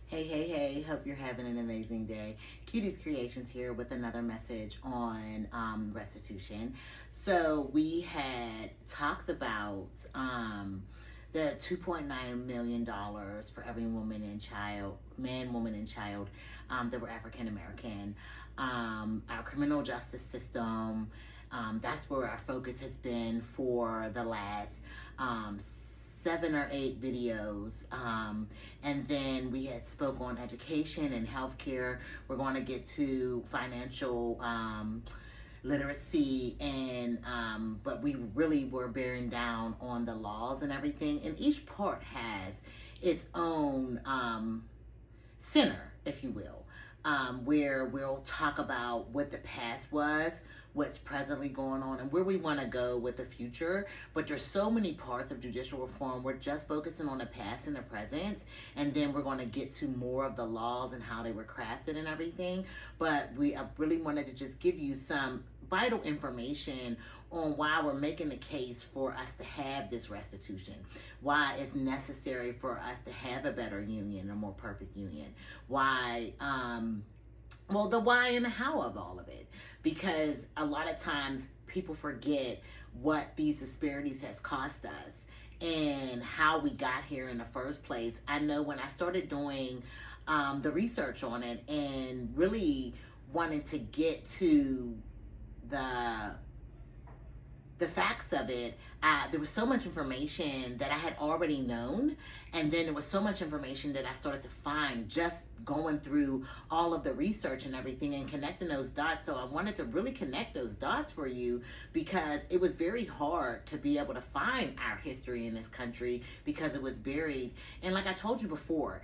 Hey, hope you're having an amazing day. Cutie's Creations here with another message on restitution. So we had talked about the $2.9 million for every woman and child, man, woman, and child that were African American. Our criminal justice system, that's where our focus has been for the last 7 or 8 videos, and then we had spoke on education and healthcare. We're going to get to financial literacy, and but we really were bearing down on the laws and everything, and each part has its own center, if you will, where we'll talk about what the past was, what's presently going on, and where we want to go with the future. But there's so many parts of judicial reform. We're just focusing on the past and the present, and then we're going to get to more of the laws and how they were crafted and everything. But I really wanted to just give you some vital information on why we're making the case for us to have this restitution, why it's necessary for us to have a better union, a more perfect union, why the why and the how of all of it, because a lot of times people forget what these disparities has cost us and how we got here in the first place. I know when I started doing the research on it and really wanting to get to the facts of it, there was so much information that I had already known, and then there was so much information that I started to find just going through all of the research and everything and connecting those dots. So I wanted to really connect those dots for you, because it was very hard to be able to find our history in this country because it was buried. And like I told you before,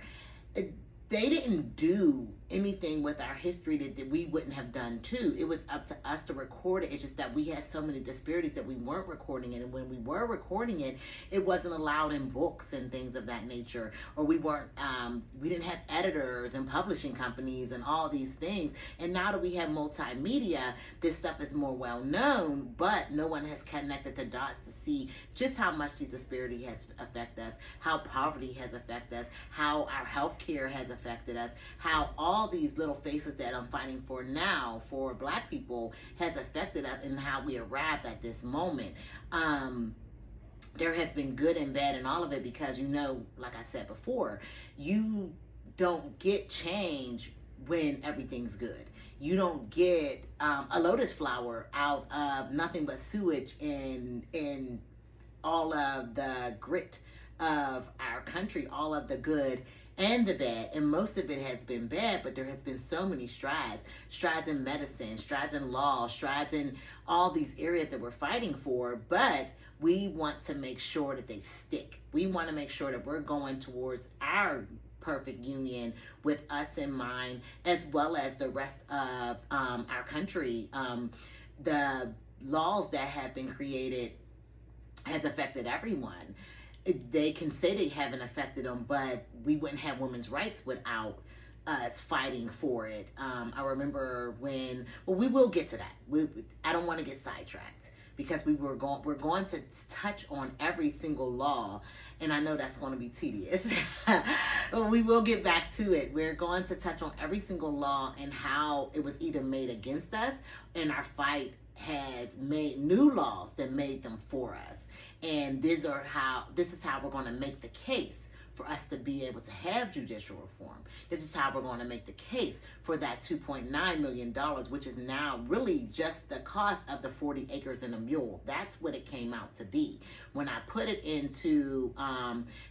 they didn't do anything with our history that we wouldn't have done too. It was up to us to record it. It's just that we had so many disparities that we weren't recording it. And when we were recording it, it wasn't allowed in books and things of that nature. Or we didn't have editors and publishing companies and all these things. And now that we have multimedia, this stuff is more well known, but no one has connected the dots to see just how much the disparity has affected us, how poverty has affected us, how our healthcare has affected us, how all these little faces that I'm fighting for now for Black people has affected us, and how we arrived at this moment. There has been good and bad in all of it, because like I said before, you don't get change when everything's good. You don't get a lotus flower out of nothing but sewage in all of the grit of our country, all of the good and the bad. And most of it has been bad, but there has been so many strides in medicine, strides in law, strides in all these areas that we're fighting for. But we want to make sure that they stick. We want to make sure that we're going towards our perfect union with us in mind, as well as the rest of our country. The laws that have been created has affected everyone. They can say they haven't affected them, but we wouldn't have women's rights without us fighting for it. I remember we will get to that. I don't want to get sidetracked, because we're going to touch on every single law, and I know that's going to be tedious. But we will get back to it. We're going to touch on every single law and how it was either made against us, and our fight has made new laws that made them for us. And this is how we're going to make the case for us to be able to have judicial reform. This is how we're going to make the case for that $2.9 million, which is now really just the cost of the 40 acres and a mule. That's what it came out to be. When I put it into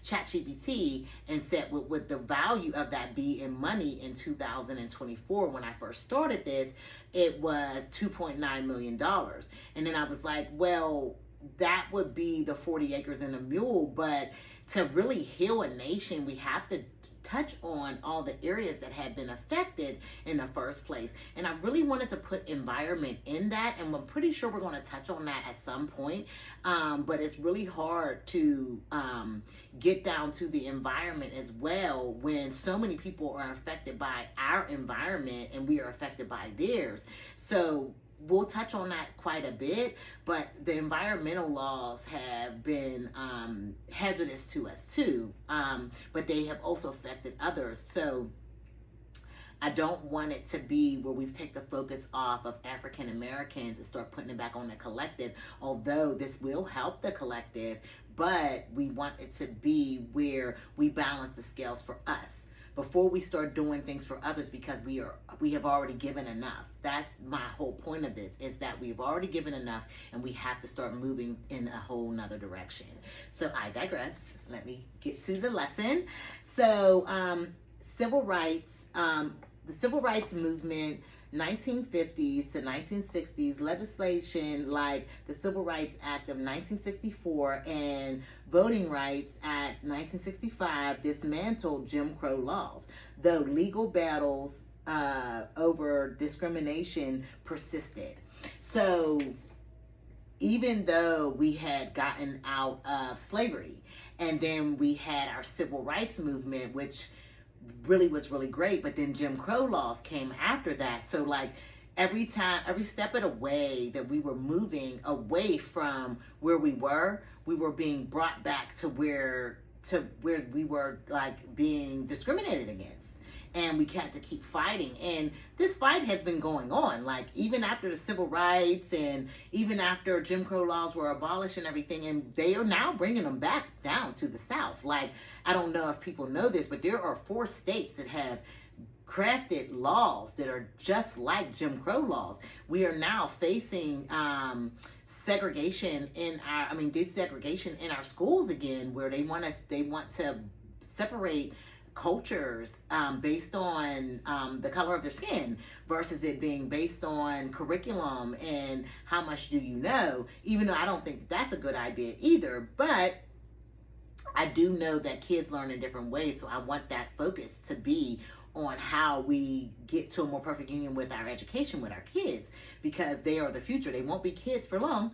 ChatGPT and said what would the value of that be in money in 2024, when I first started this, it was $2.9 million. And then I was like, well, that would be the 40 acres and a mule. But to really heal a nation, we have to touch on all the areas that had been affected in the first place. And I really wanted to put environment in that, and I'm pretty sure we're going to touch on that at some point. But it's really hard to get down to the environment as well, when so many people are affected by our environment and we are affected by theirs. So we'll touch on that quite a bit, but the environmental laws have been hazardous to us too, but they have also affected others. So I don't want it to be where we take the focus off of African Americans and start putting it back on the collective, although this will help the collective, but we want it to be where we balance the scales for us before we start doing things for others, because we have already given enough. That's my whole point of this, is that we've already given enough and we have to start moving in a whole nother direction. So I digress. Let me get to the lesson. So civil rights, the civil rights movement, 1950s to 1960s, legislation like the Civil Rights Act of 1964 and Voting Rights Act 1965 dismantled Jim Crow laws, though legal battles over discrimination persisted. So even though we had gotten out of slavery, and then we had our civil rights movement, which really was really great, but then Jim Crow laws came after that. So like every step of the way that we were moving away from where we were being brought back to where we were like being discriminated against. And we had to keep fighting. And this fight has been going on. Like even after the civil rights and even after Jim Crow laws were abolished and everything, and they are now bringing them back down to the South. Like, I don't know if people know this, but there are 4 states that have crafted laws that are just like Jim Crow laws. We are now facing segregation desegregation in our schools again, where they want to separate cultures based on the color of their skin versus it being based on curriculum and how much do you know, even though I don't think that's a good idea either. But I do know that kids learn in different ways, so I want that focus to be on how we get to a more perfect union with our education with our kids, because they are the future. They won't be kids for long.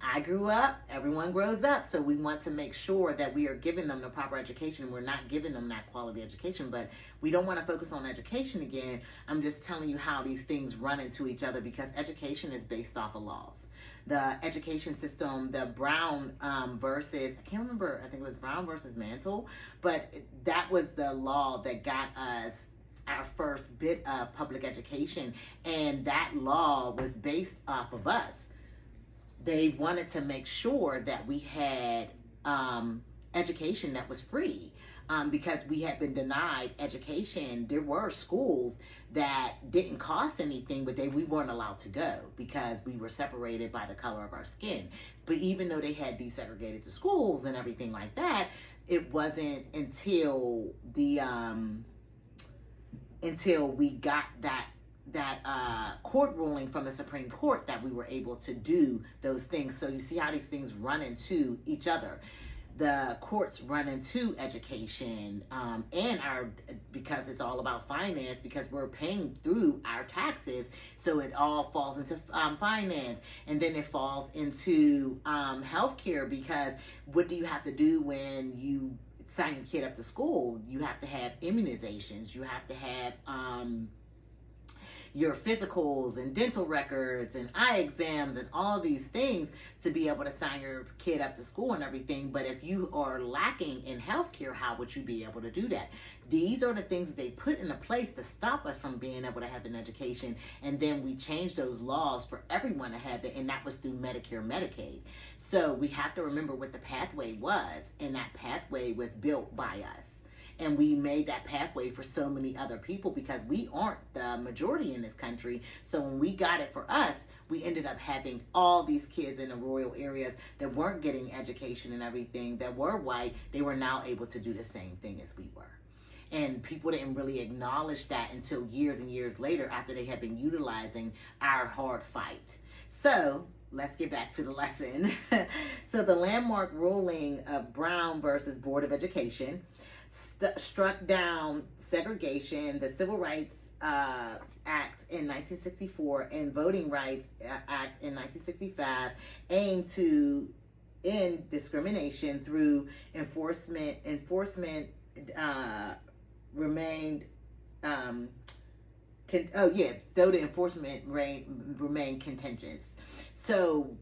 I grew up, everyone grows up, so we want to make sure that we are giving them the proper education. We're not giving them that quality education, but we don't want to focus on education again. I'm just telling you how these things run into each other, because education is based off of laws. The education system, the Brown versus, I can't remember, I think it was Brown versus Mantle, but that was the law that got us our first bit of public education, and that law was based off of us. They wanted to make sure that we had education that was free, because we had been denied education. There were schools that didn't cost anything, but we weren't allowed to go because we were separated by the color of our skin. But even though they had desegregated the schools and everything like that, it wasn't until we got that court ruling from the Supreme Court that we were able to do those things. So you see how these things run into each other. The courts run into education, and because it's all about finance, because we're paying through our taxes, so it all falls into finance, and then it falls into healthcare, because what do you have to do when you sign your kid up to school? You have to have immunizations, you have to have your physicals and dental records and eye exams and all these things to be able to sign your kid up to school and everything. But if you are lacking in healthcare, how would you be able to do that? These are the things that they put into place to stop us from being able to have an education. And then we changed those laws for everyone to have it, and that was through Medicare, Medicaid. So we have to remember what the pathway was, and that pathway was built by us. And we made that pathway for so many other people, because we aren't the majority in this country. So when we got it for us, we ended up having all these kids in the rural areas that weren't getting education and everything, that were white. They were now able to do the same thing as we were. And people didn't really acknowledge that until years and years later, after they had been utilizing our hard fight. So let's get back to the lesson. So the landmark ruling of Brown versus Board of Education struck down segregation, the Civil Rights Act in 1964 and Voting Rights Act in 1965, aimed to end discrimination through enforcement remained though the enforcement remained contentious. So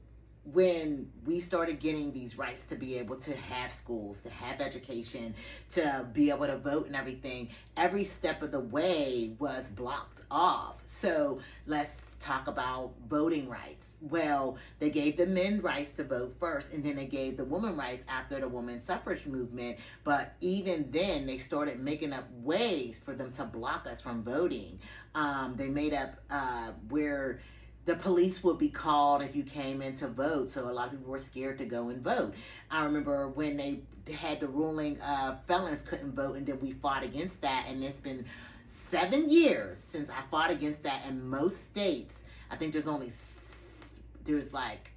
when we started getting these rights to be able to have schools, to have education, to be able to vote and everything, every step of the way was blocked off. So let's talk about voting rights. Well, they gave the men rights to vote first, and then they gave the women rights after the women's suffrage movement. But even then, they started making up ways for them to block us from voting. They made up where the police would be called if you came in to vote. So a lot of people were scared to go and vote. I remember when they had the ruling felons couldn't vote, and then we fought against that. And it's been 7 years since I fought against that in most states. I think there's like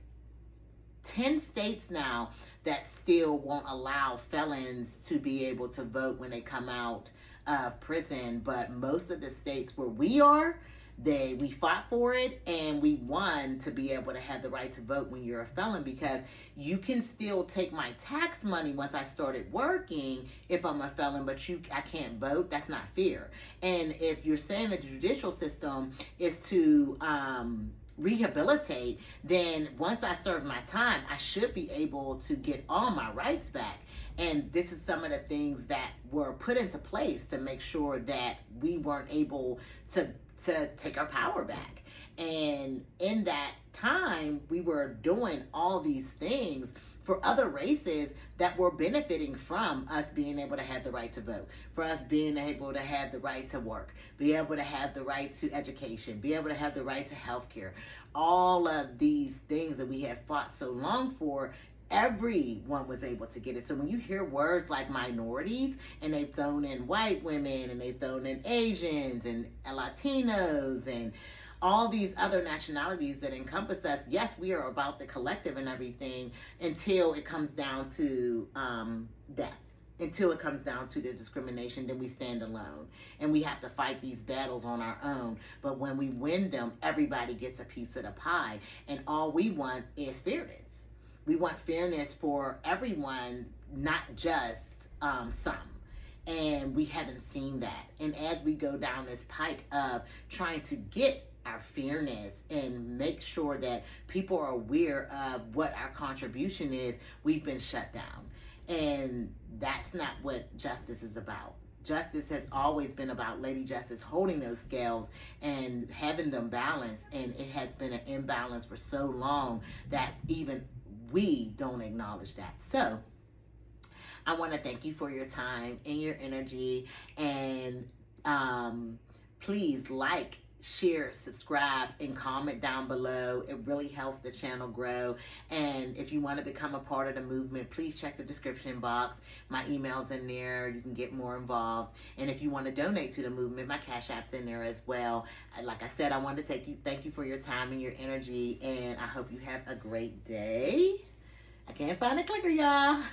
10 states now that still won't allow felons to be able to vote when they come out of prison. But most of the states where we are, we fought for it, and we won to be able to have the right to vote when you're a felon, because you can still take my tax money once I started working if I'm a felon, but I can't vote. That's not fair. And if you're saying that the judicial system is to rehabilitate, then once I serve my time, I should be able to get all my rights back. And this is some of the things that were put into place to make sure that we weren't able to take our power back. And in that time, we were doing all these things for other races that were benefiting from us being able to have the right to vote, for us being able to have the right to work, be able to have the right to education, be able to have the right to health care. All of these things that we have fought so long for, everyone was able to get it. So when you hear words like minorities, and they've thrown in white women, and they've thrown in Asians and Latinos and all these other nationalities that encompass us, yes, we are about the collective and everything until it comes down to death. Until it comes down to the discrimination, then we stand alone. And we have to fight these battles on our own. But when we win them, everybody gets a piece of the pie. And all we want is fairness. We want fairness for everyone, not just some. And we haven't seen that. And as we go down this pike of trying to get our fairness and make sure that people are aware of what our contribution is, we've been shut down. And that's not what justice is about. Justice has always been about Lady Justice holding those scales and having them balanced. And it has been an imbalance for so long that even we don't acknowledge that. So I want to thank you for your time and your energy. And please like, share, subscribe, and comment down below. It really helps the channel grow. And if you want to become a part of the movement, please check the description box. My email's in there. You can get more involved. And if you want to donate to the movement, my Cash App's in there as well. Like I said, I want to thank you for your time and your energy, and I hope you have a great day. I can't find a clicker, y'all.